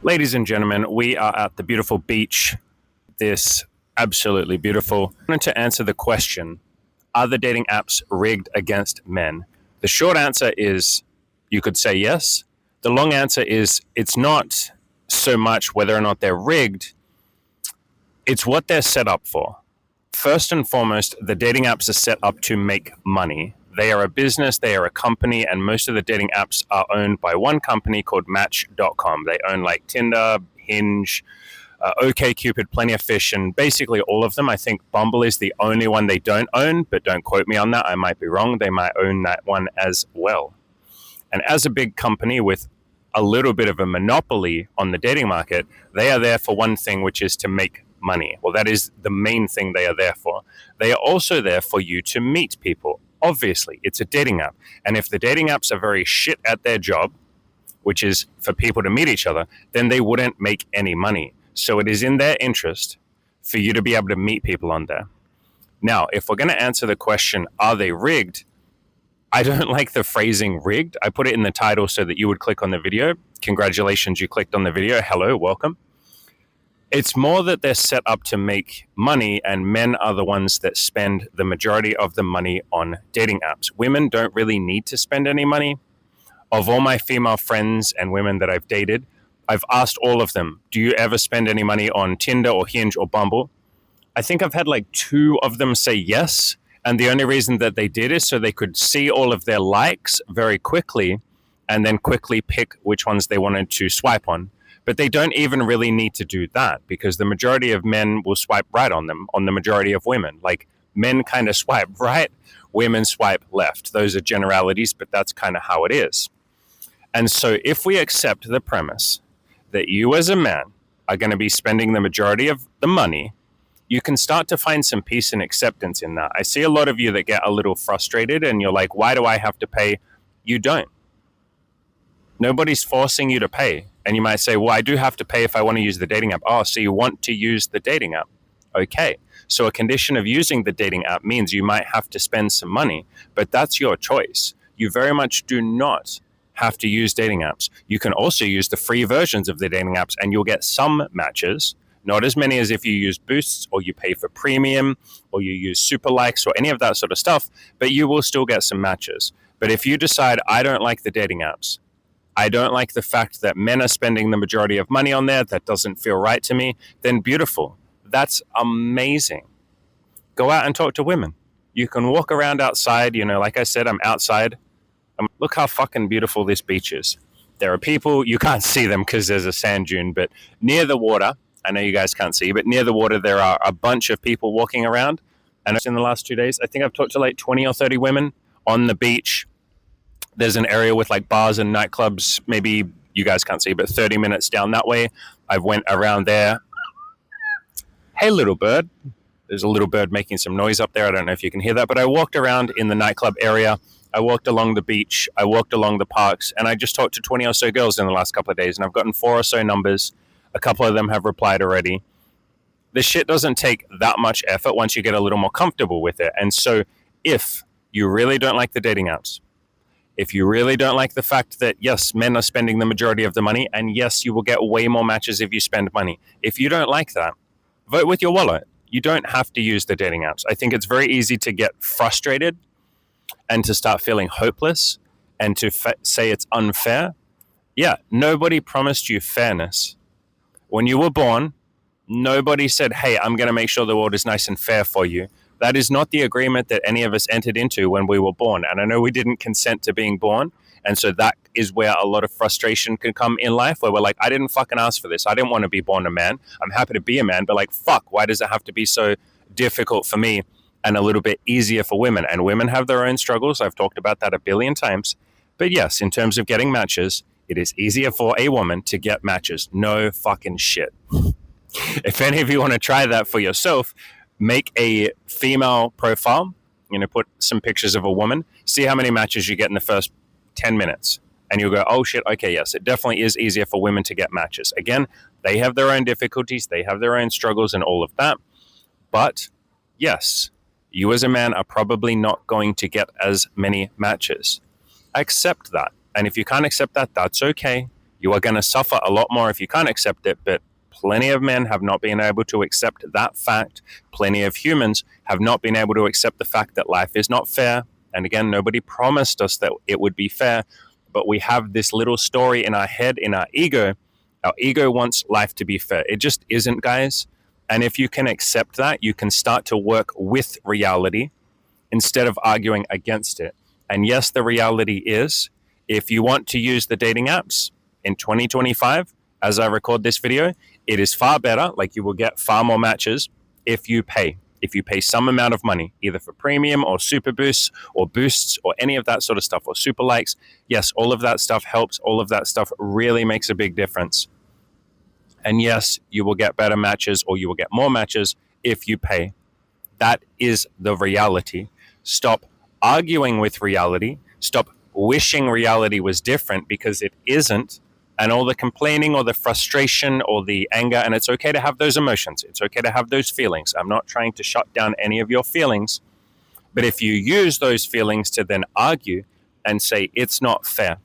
Ladies and gentlemen, we are at the beautiful beach. This absolutely beautiful. I wanted to answer the question, are the dating apps rigged against men? The short answer is you could say yes. The long answer is it's not so much whether or not they're rigged, it's what they're set up for. First and foremost, the dating apps are set up to make money. They are a business, they are a company, and most of the dating apps are owned by one company called Match.com. They own like Tinder, Hinge, OkCupid, Plenty of Fish, and basically all of them. I think Bumble is the only one they don't own, but don't quote me on that. I might be wrong. They might own that one as well. And as a big company with a little bit of a monopoly on the dating market, they are there for one thing, which is to make money. Well, that is the main thing they are there for. They are also there for you to meet people. Obviously, it's a dating app. And if the dating apps are very shit at their job, which is for people to meet each other, then they wouldn't make any money. So it is in their interest for you to be able to meet people on there. Now, if we're going to answer the question, are they rigged? I don't like the phrasing rigged. I put it in the title so that you would click on the video. Congratulations, you clicked on the video. Hello, welcome. It's more that they're set up to make money, and men are the ones that spend the majority of the money on dating apps. Women don't really need to spend any money. Of all my female friends and women that I've dated, I've asked all of them, do you ever spend any money on Tinder or Hinge or Bumble? I think I've had like 2 of them say yes. And the only reason that they did is so they could see all of their likes very quickly and then quickly pick which ones they wanted to swipe on. But they don't even really need to do that because the majority of men will swipe right on them, on the majority of women. Like men kind of swipe right, women swipe left. Those are generalities, but that's kind of how it is. And so if we accept the premise that you as a man are going to be spending the majority of the money, you can start to find some peace and acceptance in that. I see a lot of you that get a little frustrated and you're like, why do I have to pay? You don't. Nobody's forcing you to pay. And you might say, well, I do have to pay if I want to use the dating app. Oh, so you want to use the dating app. Okay. So a condition of using the dating app means you might have to spend some money, but that's your choice. You very much do not have to use dating apps. You can also use the free versions of the dating apps and you'll get some matches, not as many as if you use boosts or you pay for premium or you use super likes or any of that sort of stuff, but you will still get some matches. But if you decide, I don't like the dating apps, I don't like the fact that men are spending the majority of money on there, that doesn't feel right to me, then beautiful. That's amazing. Go out and talk to women. You can walk around outside, like I said, I'm outside. Look how fucking beautiful this beach is. There are people, you can't see them because there's a sand dune, but near the water, I know you guys can't see, but near the water there are a bunch of people walking around. And in the last 2 days, I think I've talked to like 20 or 30 women on the beach. There's an area with like bars and nightclubs, maybe you guys can't see, but 30 minutes down that way. I went around there. Hey, little bird. There's a little bird making some noise up there. I don't know if you can hear that, but I walked around in the nightclub area. I walked along the beach. I walked along the parks, and I just talked to 20 or so girls in the last couple of days, and I've gotten 4 or so numbers. A couple of them have replied already. This shit doesn't take that much effort once you get a little more comfortable with it. And so if you really don't like the dating apps, if you really don't like the fact that, yes, men are spending the majority of the money, and yes, you will get way more matches if you spend money. If you don't like that, vote with your wallet. You don't have to use the dating apps. I think it's very easy to get frustrated and to start feeling hopeless and to say it's unfair. Yeah, nobody promised you fairness. When you were born, nobody said, hey, I'm going to make sure the world is nice and fair for you. That is not the agreement that any of us entered into when we were born. And I know we didn't consent to being born. And so that is where a lot of frustration can come in life, where we're like, I didn't fucking ask for this. I didn't want to be born a man. I'm happy to be a man, but like, fuck, why does it have to be so difficult for me and a little bit easier for women? And women have their own struggles. I've talked about that a billion times. But yes, in terms of getting matches, it is easier for a woman to get matches. No fucking shit. If any of you want to try that for yourself, make a female profile, put some pictures of a woman, see how many matches you get in the first 10 minutes. And you'll go, oh shit, okay, yes, it definitely is easier for women to get matches. Again, they have their own difficulties, they have their own struggles and all of that. But yes, you as a man are probably not going to get as many matches. Accept that. And if you can't accept that, that's okay. You are going to suffer a lot more if you can't accept it, but plenty of men have not been able to accept that fact. Plenty of humans have not been able to accept the fact that life is not fair. And again, nobody promised us that it would be fair, but we have this little story in our head, in our ego. Our ego wants life to be fair. It just isn't, guys. And if you can accept that, you can start to work with reality instead of arguing against it. And yes, the reality is, if you want to use the dating apps in 2025, as I record this video, it is far better, like you will get far more matches if you pay. If you pay some amount of money, either for premium or super boosts or boosts or any of that sort of stuff, or super likes. Yes, all of that stuff helps. All of that stuff really makes a big difference. And yes, you will get better matches, or you will get more matches if you pay. That is the reality. Stop arguing with reality. Stop wishing reality was different, because it isn't. And all the complaining or the frustration or the anger, and it's okay to have those emotions. It's okay to have those feelings. I'm not trying to shut down any of your feelings. But if you use those feelings to then argue and say, it's not fair,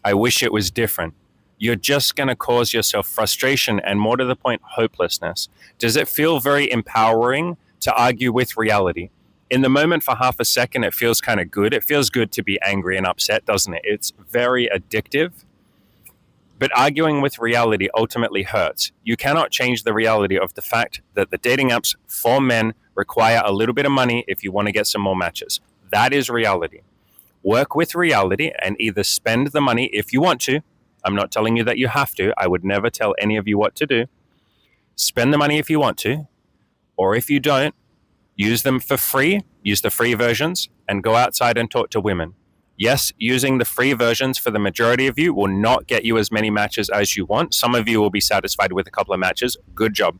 I wish it was different, you're just going to cause yourself frustration and, more to the point, hopelessness. Does it feel very empowering to argue with reality? In the moment, for half a second, it feels kind of good. It feels good to be angry and upset, doesn't it? It's very addictive. But arguing with reality ultimately hurts. You cannot change the reality of the fact that the dating apps for men require a little bit of money if you want to get some more matches. That is reality. Work with reality and either spend the money if you want to. I'm not telling you that you have to. I would never tell any of you what to do. Spend the money if you want to, or if you don't, use them for free, use the free versions, and go outside and talk to women. Yes, using the free versions for the majority of you will not get you as many matches as you want. Some of you will be satisfied with a couple of matches. Good job.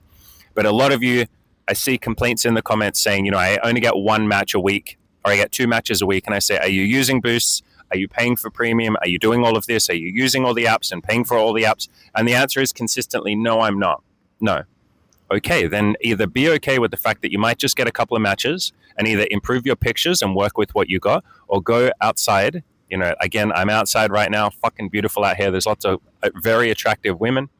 But a lot of you, I see complaints in the comments saying, I only get one match a week, or I get 2 matches a week. And I say, are you using boosts? Are you paying for premium? Are you doing all of this? Are you using all the apps and paying for all the apps? And the answer is consistently, no, I'm not. No. Okay, then either be okay with the fact that you might just get a couple of matches and either improve your pictures and work with what you got, or go outside. Again, I'm outside right now, fucking beautiful out here. There's lots of very attractive women.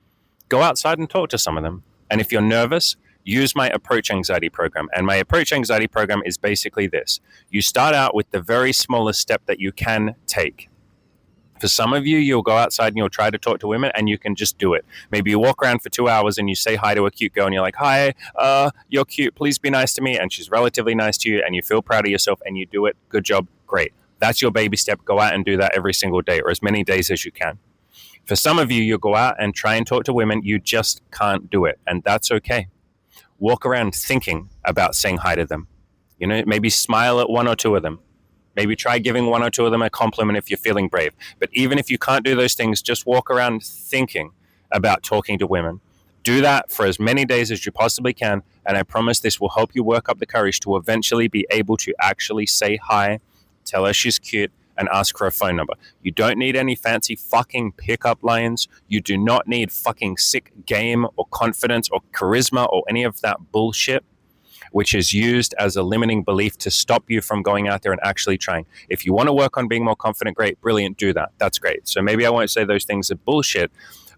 Go outside and talk to some of them. And if you're nervous, use my approach anxiety program. And my approach anxiety program is basically this. You start out with the very smallest step that you can take. For some of you, you'll go outside and you'll try to talk to women, and you can just do it. Maybe you walk around for 2 hours and you say hi to a cute girl and you're like, hi, you're cute, please be nice to me. And she's relatively nice to you and you feel proud of yourself and you do it. Good job. Great. That's your baby step. Go out and do that every single day, or as many days as you can. For some of you, you'll go out and try and talk to women. You just can't do it. And that's okay. Walk around thinking about saying hi to them. Maybe smile at 1 or 2 of them. Maybe try giving 1 or 2 of them a compliment if you're feeling brave. But even if you can't do those things, just walk around thinking about talking to women. Do that for as many days as you possibly can, and I promise this will help you work up the courage to eventually be able to actually say hi, tell her she's cute, and ask for a phone number. You don't need any fancy fucking pickup lines. You do not need fucking sick game or confidence or charisma or any of that bullshit, which is used as a limiting belief to stop you from going out there and actually trying. If you want to work on being more confident, great, brilliant, do that. That's great. So maybe I won't say those things are bullshit,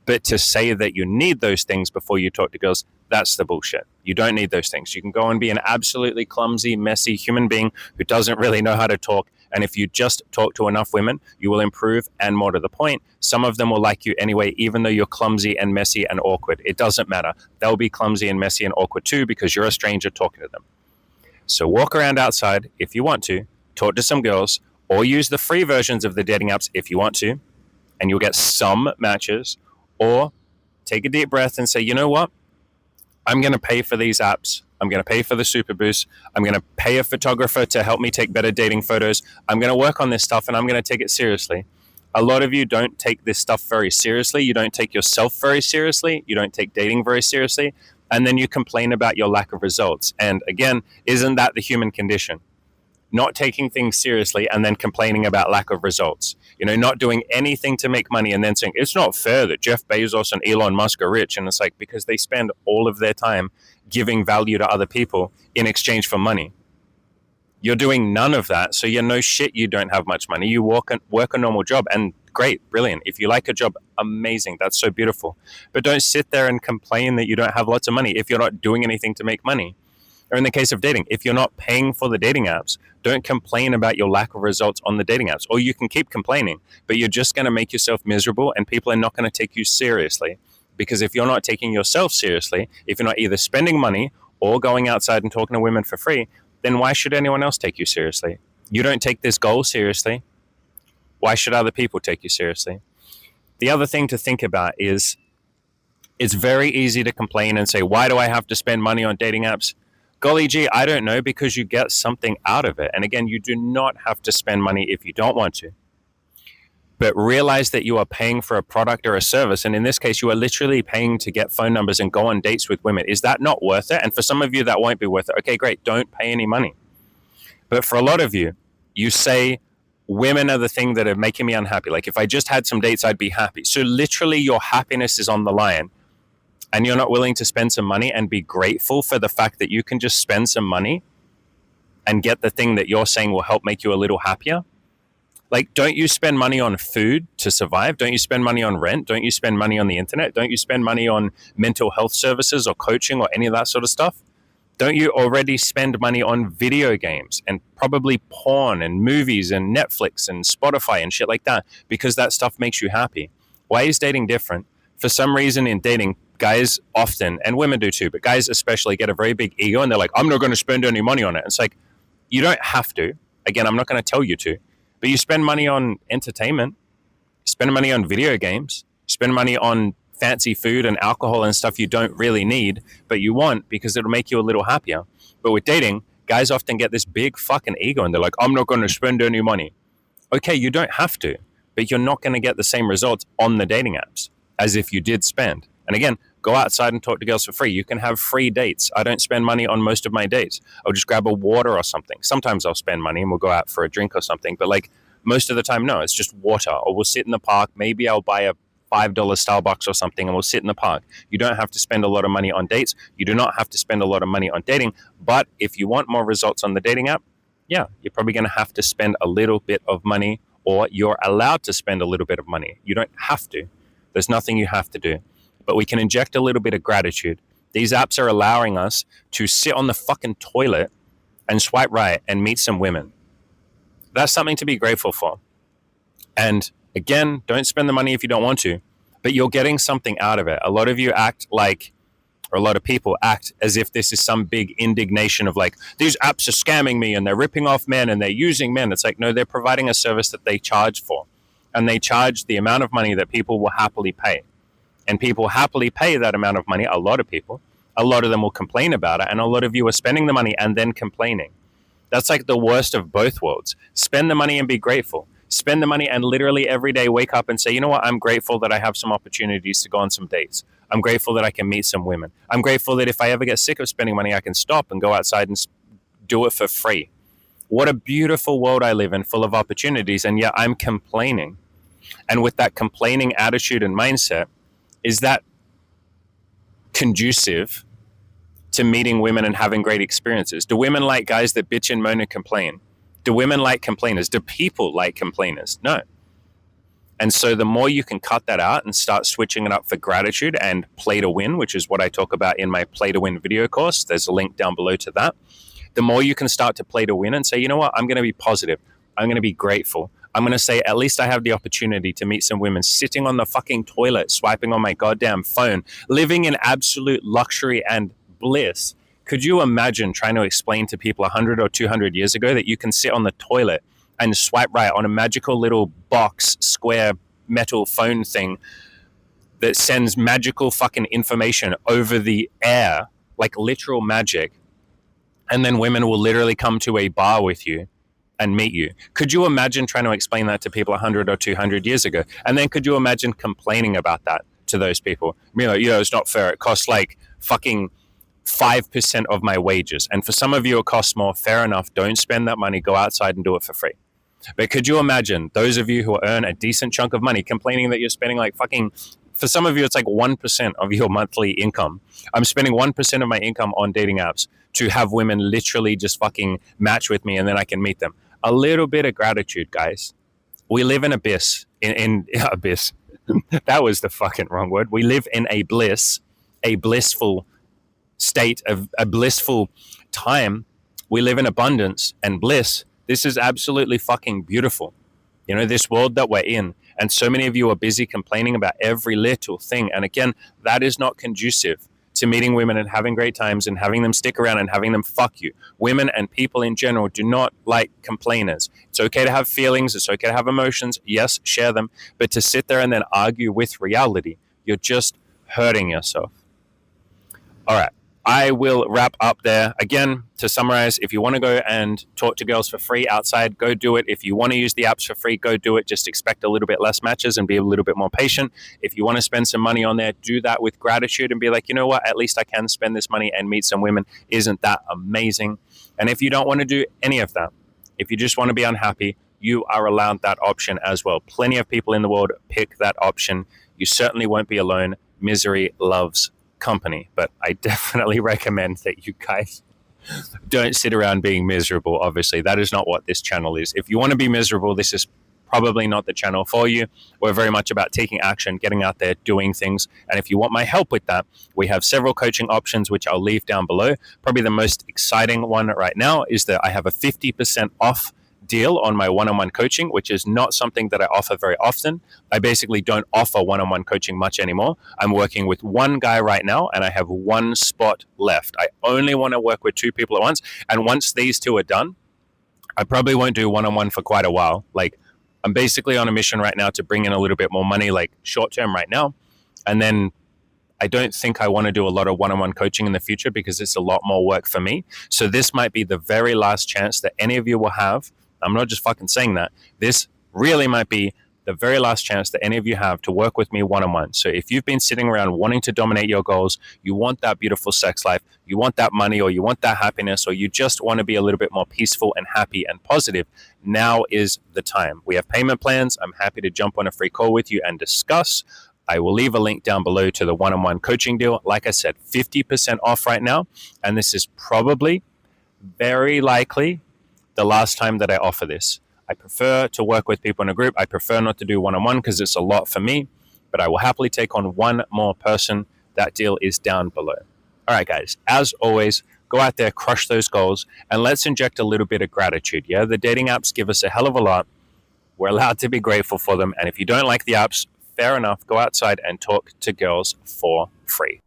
but to say that you need those things before you talk to girls, that's the bullshit. You don't need those things. You can go and be an absolutely clumsy, messy human being who doesn't really know how to talk. And if you just talk to enough women, you will improve. And more to the point, some of them will like you anyway, even though you're clumsy and messy and awkward. It doesn't matter. They'll be clumsy and messy and awkward too, because you're a stranger talking to them. So walk around outside if you want to, talk to some girls, or use the free versions of the dating apps if you want to, and you'll get some matches. Or take a deep breath and say, you know what? I'm going to pay for these apps. I'm going to pay for the super boost. I'm going to pay a photographer to help me take better dating photos. I'm going to work on this stuff, and I'm going to take it seriously. A lot of you don't take this stuff very seriously. You don't take yourself very seriously. You don't take dating very seriously. And then you complain about your lack of results. And again, isn't that the human condition? Not taking things seriously and then complaining about lack of results. Not doing anything to make money and then saying, it's not fair that Jeff Bezos and Elon Musk are rich. And it's like, because they spend all of their time giving value to other people in exchange for money. You're doing none of that. So no shit, you don't have much money. You work a normal job. And great, brilliant. If you like a job, amazing. That's so beautiful. But don't sit there and complain that you don't have lots of money if you're not doing anything to make money. Or in the case of dating, if you're not paying for the dating apps, don't complain about your lack of results on the dating apps. Or you can keep complaining, but you're just going to make yourself miserable and people are not going to take you seriously. Because if you're not taking yourself seriously, if you're not either spending money or going outside and talking to women for free, then why should anyone else take you seriously? You don't take this goal seriously. Why should other people take you seriously? The other thing to think about is it's very easy to complain and say, why do I have to spend money on dating apps? Golly gee, I don't know, because you get something out of it. And again, you do not have to spend money if you don't want to. But realize that you are paying for a product or a service. And in this case, you are literally paying to get phone numbers and go on dates with women. Is that not worth it? And for some of you, that won't be worth it. Okay, great. Don't pay any money. But for a lot of you, you say, women are the thing that are making me unhappy. Like if I just had some dates, I'd be happy. So literally your happiness is on the line. And you're not willing to spend some money and be grateful for the fact that you can just spend some money and get the thing that you're saying will help make you a little happier. Like, don't you spend money on food to survive? Don't you spend money on rent? Don't you spend money on the internet? Don't you spend money on mental health services or coaching or any of that sort of stuff? Don't you already spend money on video games and probably porn and movies and Netflix and Spotify and shit like that because that stuff makes you happy? Why is dating different? For some reason in dating, guys often, and women do too, but guys especially get a very big ego and they're like, I'm not going to spend any money on it. It's like, you don't have to. Again, I'm not going to tell you to. But you spend money on entertainment, spend money on video games, spend money on fancy food and alcohol and stuff you don't really need, but you want because it'll make you a little happier. But with dating, guys often get this big fucking ego and they're like, I'm not going to spend any money. Okay, you don't have to, but you're not going to get the same results on the dating apps as if you did spend. And again, go outside and talk to girls for free. You can have free dates. I don't spend money on most of my dates. I'll just grab a water or something. Sometimes I'll spend money and we'll go out for a drink or something. But like most of the time, no, it's just water. Or we'll sit in the park. Maybe I'll buy a $5 Starbucks or something and we'll sit in the park. You don't have to spend a lot of money on dates. You do not have to spend a lot of money on dating. But if you want more results on the dating app, yeah, you're probably going to have to spend a little bit of money, or you're allowed to spend a little bit of money. You don't have to. There's nothing you have to do. But we can inject a little bit of gratitude. These apps are allowing us to sit on the fucking toilet and swipe right and meet some women. That's something to be grateful for. And again, don't spend the money if you don't want to, but you're getting something out of it. A lot of you act like, or a lot of people act as if this is some big indignation of like, these apps are scamming me and they're ripping off men and they're using men. It's like, no, they're providing a service that they charge for. And they charge the amount of money that people will happily pay. And people happily pay that amount of money, a lot of people. A lot of them will complain about it, and a lot of you are spending the money and then complaining. That's like the worst of both worlds. Spend the money and be grateful. Spend the money and literally every day wake up and say, you know what, I'm grateful that I have some opportunities to go on some dates. I'm grateful that I can meet some women. I'm grateful that if I ever get sick of spending money, I can stop and go outside and do it for free. What a beautiful world I live in, full of opportunities, and yet I'm complaining. And with that complaining attitude and mindset, is that conducive to meeting women and having great experiences? Do women like guys that bitch and moan and complain? Do women like complainers? Do people like complainers? No. And so the more you can cut that out and start switching it up for gratitude and play to win, which is what I talk about in my Play to Win video course, there's a link down below to that. The more you can start to play to win and say, you know what, I'm going to be positive. I'm going to be grateful. I'm going to say, at least I have the opportunity to meet some women sitting on the fucking toilet, swiping on my goddamn phone, living in absolute luxury and bliss. Could you imagine trying to explain to people 100 or 200 years ago that you can sit on the toilet and swipe right on a magical little box, square metal phone thing that sends magical fucking information over the air, like literal magic, and then women will literally come to a bar with you and meet you? Could you imagine trying to explain that to people 100 or 200 years ago? And then could you imagine complaining about that to those people? I mean, like, it's not fair. It costs like fucking 5% of my wages. And for some of you, it costs more. Fair enough. Don't spend that money. Go outside and do it for free. But could you imagine those of you who earn a decent chunk of money complaining that you're spending like fucking, for some of you, it's like 1% of your monthly income. I'm spending 1% of my income on dating apps to have women literally just fucking match with me and then I can meet them. A little bit of gratitude, guys. We live in abyss. In abyss. That was the fucking wrong word. We live in a blissful state of a blissful time. We live in abundance and bliss. This is absolutely fucking beautiful. You know, this world that we're in. And so many of you are busy complaining about every little thing. And again, that is not conducive to meeting women and having great times and having them stick around and having them fuck you. Women and people in general do not like complainers. It's okay to have feelings. It's okay to have emotions. Yes, share them. But to sit there and then argue with reality, you're just hurting yourself. All right. I will wrap up there. Again, to summarize, if you want to go and talk to girls for free outside, go do it. If you want to use the apps for free, go do it. Just expect a little bit less matches and be a little bit more patient. If you want to spend some money on there, do that with gratitude and be like, you know what, at least I can spend this money and meet some women. Isn't that amazing? And if you don't want to do any of that, if you just want to be unhappy, you are allowed that option as well. Plenty of people in the world pick that option. You certainly won't be alone. Misery loves company, but I definitely recommend that you guys don't sit around being miserable. Obviously, that is not what this channel is. If you want to be miserable, this is probably not the channel for you. We're very much about taking action, getting out there, doing things. And if you want my help with that, we have several coaching options, which I'll leave down below. Probably the most exciting one right now is that I have a 50% off deal on my one-on-one coaching, which is not something that I offer very often. I basically don't offer one-on-one coaching much anymore. I'm working with one guy right now, and I have one spot left. I only want to work with two people at once. And once these two are done, I probably won't do one-on-one for quite a while. Like, I'm basically on a mission right now to bring in a little bit more money, like short-term right now. And then I don't think I want to do a lot of one-on-one coaching in the future because it's a lot more work for me. So this might be the very last chance that any of you will have. I'm not just fucking saying that. This really might be the very last chance that any of you have to work with me one-on-one. So if you've been sitting around wanting to dominate your goals, you want that beautiful sex life, you want that money, or you want that happiness, or you just want to be a little bit more peaceful and happy and positive, now is the time. We have payment plans. I'm happy to jump on a free call with you and discuss. I will leave a link down below to the one-on-one coaching deal. Like I said, 50% off right now. And this is probably, very likely, the last time that I offer this. I prefer to work with people in a group. I prefer not to do one-on-one because it's a lot for me, but I will happily take on one more person. That deal is down below. All right, guys, as always, go out there, crush those goals, and let's inject a little bit of gratitude. Yeah, the dating apps give us a hell of a lot. We're allowed to be grateful for them. And if you don't like the apps, fair enough, go outside and talk to girls for free.